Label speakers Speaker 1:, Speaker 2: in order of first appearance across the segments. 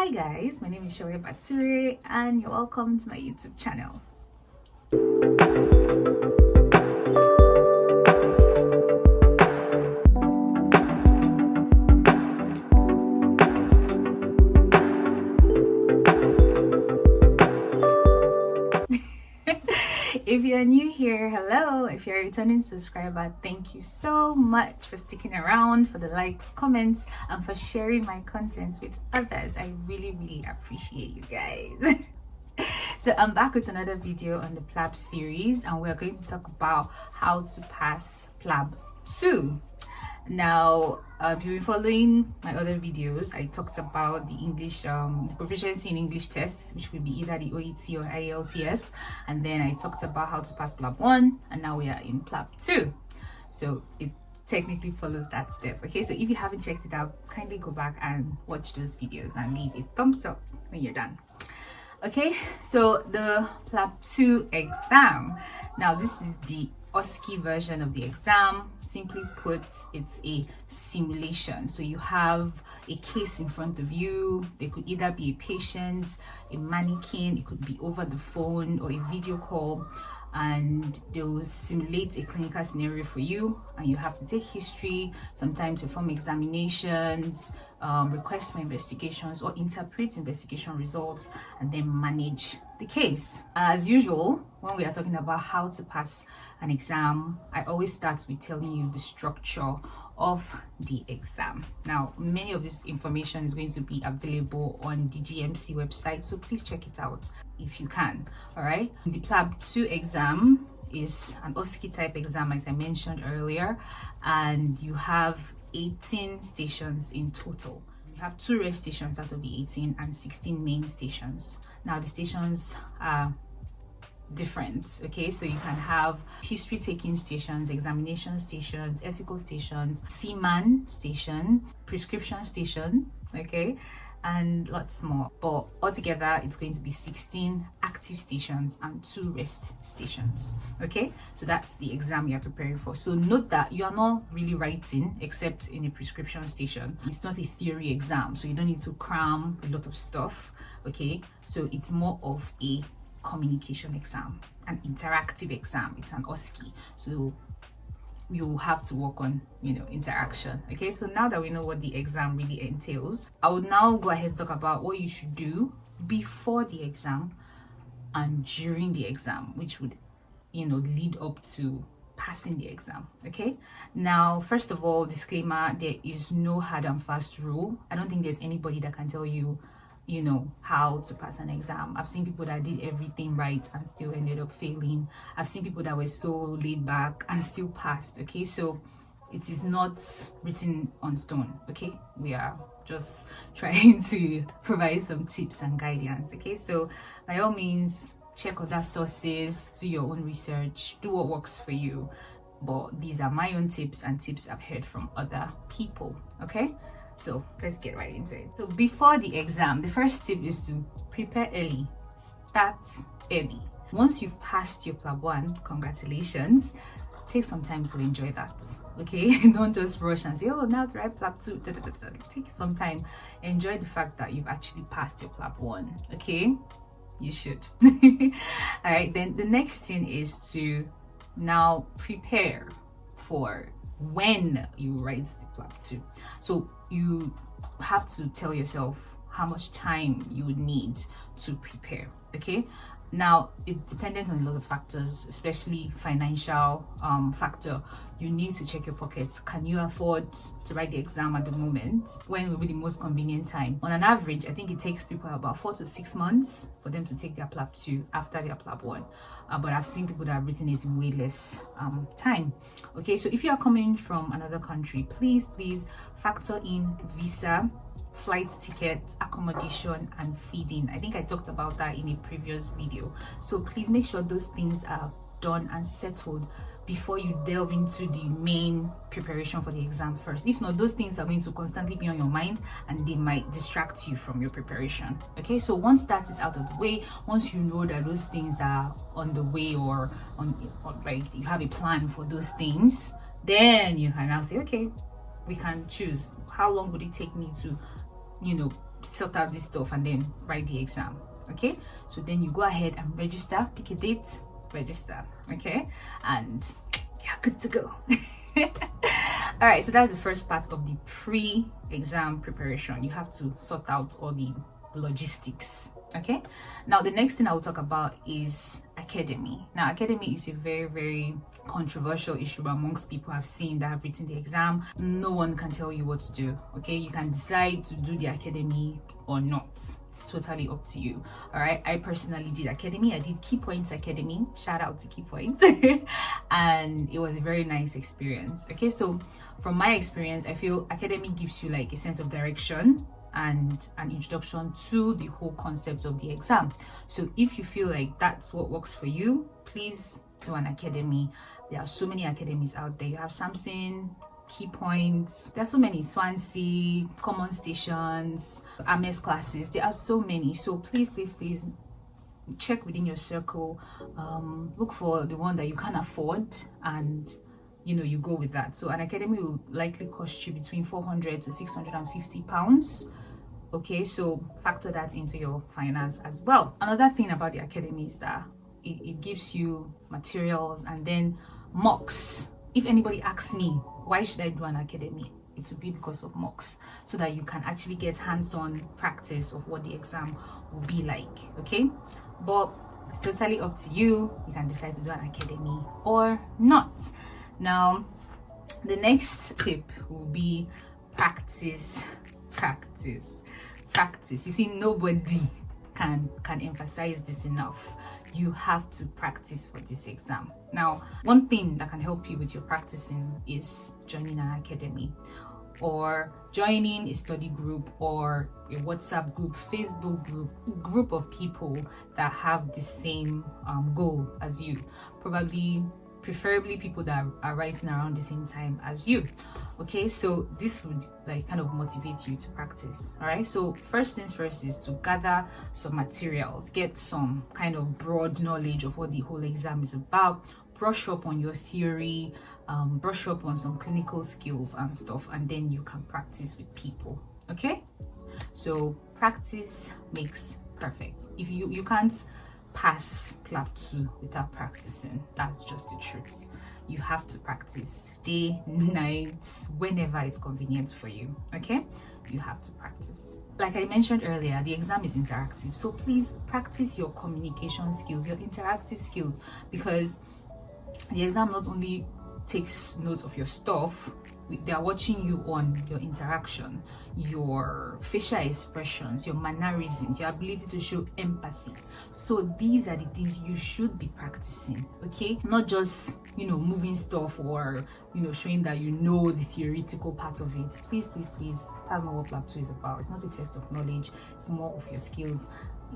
Speaker 1: Hi guys, my name is Chovwe Bature and you're welcome to my YouTube channel. If you're new here, hello. If you're a returning subscriber, thank you so much for sticking around, for the likes, comments, and for sharing my content with others. I really appreciate you guys. So I'm back with another video on the Plab series, and we're going to talk about how to pass Plab 2. Now, if you've been following my other videos, I talked about the English, the proficiency in English tests, which will be either the OET or IELTS, and then I talked about how to pass Plab 1, and now we are in Plab 2. So it technically follows that step. Okay, so if you haven't checked it out, kindly go back and watch those videos and leave a thumbs up when you're done. Okay, so the Plab 2 exam. Now this is the OSCE version of the exam. Simply put, it's a simulation. So you have a case in front of you. There could either be a patient, a mannequin, it could be over the phone or a video call, and they'll simulate a clinical scenario for you, and you have to take history, sometimes perform examinations, request for investigations or interpret investigation results, and then manage the case. As usual, when we are talking about how to pass an exam, I always start with telling you the structure of the exam. Now, many of this information is going to be available on the GMC website, so please check it out if you can. All right, the Plab 2 exam is an OSCE type exam, as I mentioned earlier, and you have 18 stations in total. You have 2 rest stations out of the 18 and 16 main stations. Now the stations are different, okay? So you can have history taking stations, examination stations, ethical stations, seaman station, prescription station, okay, and lots more. But altogether it's going to be 16 active stations and 2 rest stations. Okay, so that's the exam you're preparing for. So note that you are not really writing except in a prescription station. It's not a theory exam, so you don't need to cram a lot of stuff. Okay, so it's more of a communication exam, an interactive exam. It's an OSCE, so you have to work on, interaction. Okay, so now that we know what the exam really entails, I would now go ahead and talk about what you should do before the exam and during the exam, which would lead up to passing the exam. Okay, now first of all, disclaimer, there is no hard and fast rule. I don't think there's anybody that can tell you how to pass an exam. I've seen people that did everything right and still ended up failing. I've seen people that were so laid back and still passed. Okay, so it is not written on stone. Okay, we are just trying to provide some tips and guidance. Okay, so by all means, check other sources, do your own research, do what works for you, but these are my own tips and tips I've heard from other people. Okay, so let's get right into it. So before the exam, the first tip is to prepare early. Start early. Once you've passed your Plab 1, congratulations. Take some time to enjoy that. Okay, don't just rush and say, oh, now to write Plab 2. Take some time. Enjoy the fact that you've actually passed your Plab 1. Okay, you should. All right, then the next thing is to now prepare for when you write the Plab 2. So you have to tell yourself how much time you would need to prepare. Okay, now it's dependent on a lot of factors, especially financial factor. You need to check your pockets. Can you afford to write the exam at the moment? When will be the most convenient time? On an average, I think it takes people about 4 to 6 months for them to take their Plab 2 after their Plab 1. But I've seen people that have written it in way less time. Okay, so if you are coming from another country, please factor in visa, flight tickets, accommodation, and feeding. I think I talked about that in a previous video. So please make sure those things are done and settled before you delve into the main preparation for the exam first. If not, those things are going to constantly be on your mind and they might distract you from your preparation. Okay, so once that is out of the way, once you know that those things are on the way or like you have a plan for those things, then you can now say, okay, we can choose how long would it take me to sort out this stuff and then write the exam. Okay, so then you go ahead and register, pick a date, register. Okay, and you're good to go. All right, so that's the first part of the pre-exam preparation. You have to sort out all the logistics. Okay, now the next thing I will talk about is academy. Now academy is a very, very controversial issue amongst people I've seen that have written the exam. No one can tell you what to do. Okay, you can decide to do the academy or not. It's totally up to you. All right, I personally did academy. I did Key Points Academy. Shout out to Key Points. And it was a very nice experience. Okay, so from my experience, I feel academy gives you like a sense of direction and an introduction to the whole concept of the exam. So if you feel like that's what works for you, please do an academy. There are so many academies out there. You have Samson, Key Points, there are so many, Swansea, Common Stations, AMES classes. There are so many. So please check within your circle, look for the one that you can afford, and you go with that. So an academy will likely cost you between 400 to 650 pounds. Okay, so factor that into your finance as well. Another thing about the academy is that it gives you materials and then mocks. If anybody asks me why should I do an academy, it would be because of mocks, so that you can actually get hands-on practice of what the exam will be like. Okay, but it's totally up to you. You can decide to do an academy or not. Now the next tip will be practice. You see, nobody can emphasize this enough. You have to practice for this exam. Now, one thing that can help you with your practicing is joining an academy, or joining a study group, or a WhatsApp group, Facebook group of people that have the same goal as you. Preferably people that are writing around the same time as you. Okay, so this would like kind of motivate you to practice. All right, so first things first is to gather some materials, get some kind of broad knowledge of what the whole exam is about, brush up on your theory, brush up on some clinical skills and stuff, and then you can practice with people. Okay, so practice makes perfect. If you can't pass Plab 2 without practicing. That's just the truth. You have to practice day, night, whenever it's convenient for you. Okay, you have to practice. Like I mentioned earlier, the exam is interactive, so please practice your communication skills, your interactive skills, because the exam not only takes notes of your stuff, they are watching you on your interaction, your facial expressions, your mannerisms, your ability to show empathy. So these are the things you should be practicing. Okay, not just moving stuff, or showing that the theoretical part of it. Please, that's not what Plab 2 is about. It's not a test of knowledge. It's more of your skills,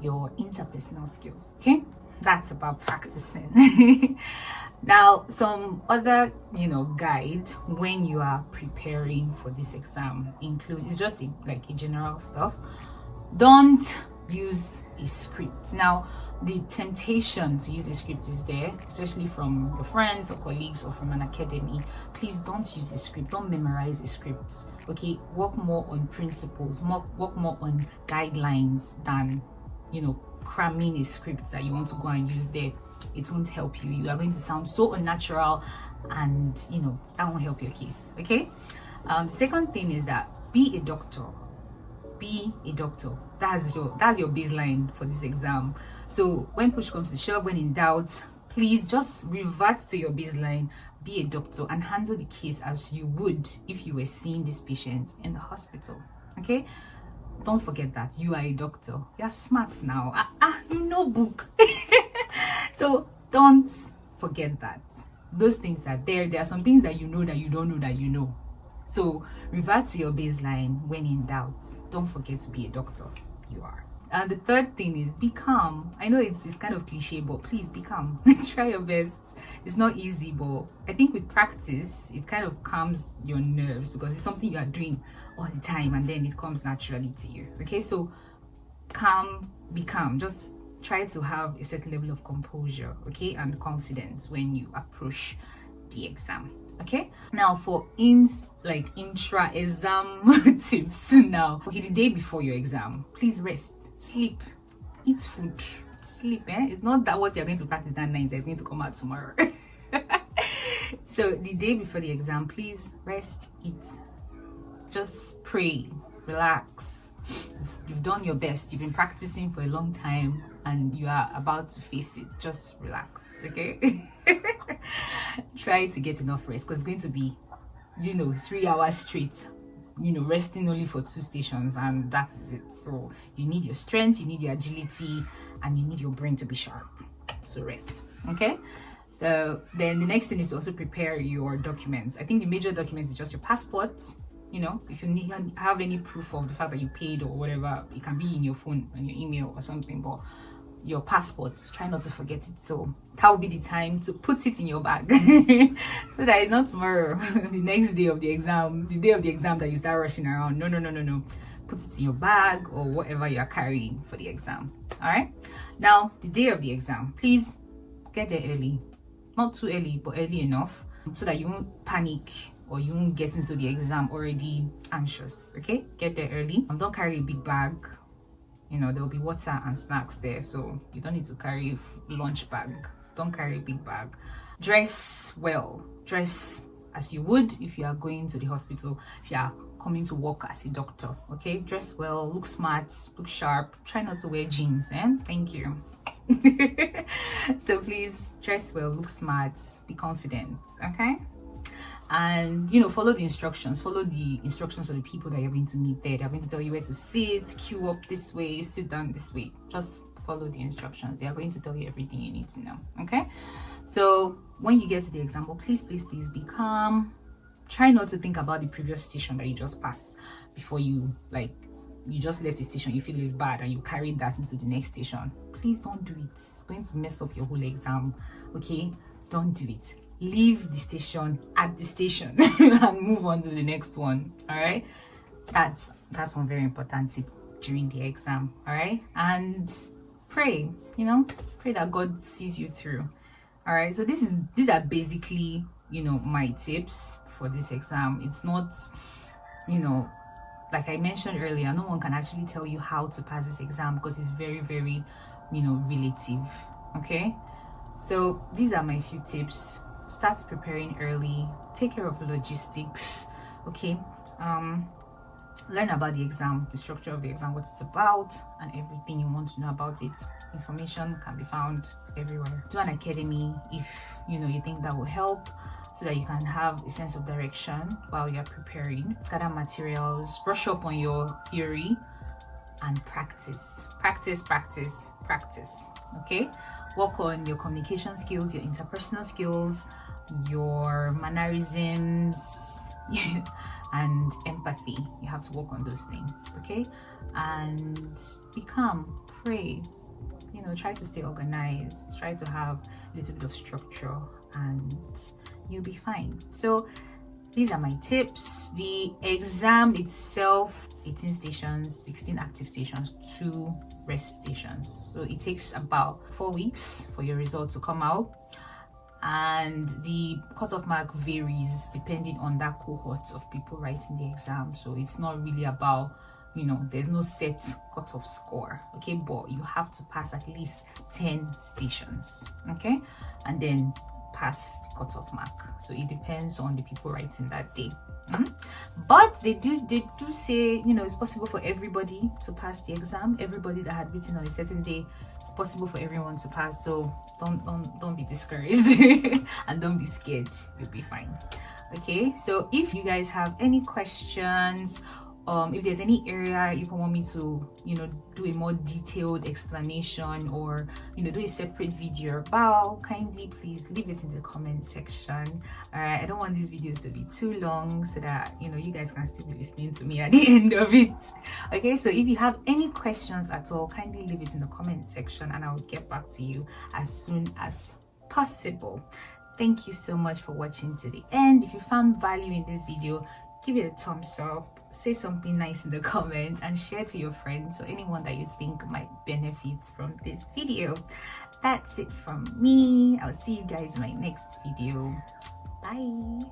Speaker 1: your interpersonal skills. Okay, that's about practicing. Now, some other guide when you are preparing for this exam it's just like a general stuff. Don't use a script. Now, the temptation to use a script is there, especially from your friends or colleagues or from an academy. Please don't use a script. Don't memorize a script. Okay, work more on principles, work more on guidelines than cramming a script that you want to go and use there. It won't help you. You are going to sound so unnatural, and that won't help your case. Okay, the second thing is that be a doctor. That's your baseline for this exam. So when push comes to shove, when in doubt, please just revert to your baseline. Be a doctor and handle the case as you would if you were seeing this patient in the hospital. Okay, don't forget that you are a doctor. You're smart now. Book. So don't forget that. Those things are there. There are some things that that you don't know that you know. So revert to your baseline when in doubt. Don't forget to be a doctor. You are. And the third thing is be calm. I know it's kind of cliche, but please be calm. Try your best. It's not easy, but I think with practice, it kind of calms your nerves, because it's something you are doing all the time, and then it comes naturally to you. Okay, so be calm. Just try to have a certain level of composure, okay, and confidence when you approach the exam. Okay, now for intra exam tips. Now, okay, the day before your exam, please rest, sleep, eat food, sleep. It's not that what you're going to practice that night is going to come out tomorrow. So the day before the exam, please rest, eat, just pray, relax. You've done your best, you've been practicing for a long time, and you are about to face it. Just relax, okay? Try to get enough rest, because it's going to be 3 hours straight, resting only for 2 stations, and that is it. So you need your strength, you need your agility, and you need your brain to be sharp. So rest, okay? So then the next thing is to also prepare your documents. I think the major documents is just your passport. If you have any proof of the fact that you paid or whatever, it can be in your phone, on your email or something, but your passport, try not to forget it. So that will be the time to put it in your bag so that it's not tomorrow, the next day of the exam, the day of the exam, that you start rushing around. No. Put it in your bag or whatever you are carrying for the exam. All right, now the day of the exam, please get there early. Not too early, but early enough so that you won't panic or you won't get into the exam already anxious. Okay, get there early. Don't carry a big bag. There will be water and snacks there, so you don't need to carry a lunch bag. Don't carry a big bag. Dress well. Dress as you would if you are going to the hospital, if you are coming to work as a doctor. Okay, dress well, look smart, look sharp. Try not to wear jeans. Thank you. So please dress well, look smart, be confident, okay? And follow the instructions. Follow the instructions of the people that you're going to meet there. They're going to tell you where to sit, queue up this way, sit down this way. Just follow the instructions. They are going to tell you everything you need to know, okay? So when you get to the example, please be calm. Try not to think about the previous station that you just passed before you just left the station. You feel it's bad and you carried that into the next station. Please don't do it. It's going to mess up your whole exam, okay? Don't do it. Leave the station at the station and move on to the next one. All right, that's one very important tip during the exam. All right, and pray that God sees you through. All right, so these are basically my tips for this exam. It's not like I mentioned earlier, no one can actually tell you how to pass this exam because it's very, very relative. Okay, so these are my few tips. Start preparing early, take care of logistics, okay? Learn about the exam, the structure of the exam, what it's about, and everything you want to know about it. Information can be found everywhere. Do an academy if you think that will help, so that you can have a sense of direction while you're preparing. Gather materials, brush up on your theory, and practice, okay? Work on your communication skills, your interpersonal skills, your mannerisms, and empathy. You have to work on those things, okay? And be calm, pray, try to stay organized, try to have a little bit of structure, and you'll be fine. So these are my tips. The exam itself, 18 stations, 16 active stations, 2 rest stations. So it takes about 4 weeks for your result to come out. And the cutoff mark varies depending on that cohort of people writing the exam. So it's not really about, there's no set cutoff score, okay? But you have to pass at least 10 stations, okay? And then pass the cutoff mark. So it depends on the people writing that day. But they do say it's possible for everybody to pass the exam. Everybody that had written on a certain day, it's possible for everyone to pass. So don't be discouraged and don't be scared. You'll be fine. Okay, so if you guys have any questions, if there's any area you want me to do a more detailed explanation or do a separate video about, kindly please leave it in the comment section. All right, I don't want these videos to be too long so that you guys can still be listening to me at the end of it. Okay, so if you have any questions at all, kindly leave it in the comment section and I'll get back to you as soon as possible. Thank you so much for watching to the end. If you found value in this video, give it a thumbs up, say something nice in the comments, and share to your friends or anyone that you think might benefit from this video. That's it from me. I'll see you guys in my next video. Bye.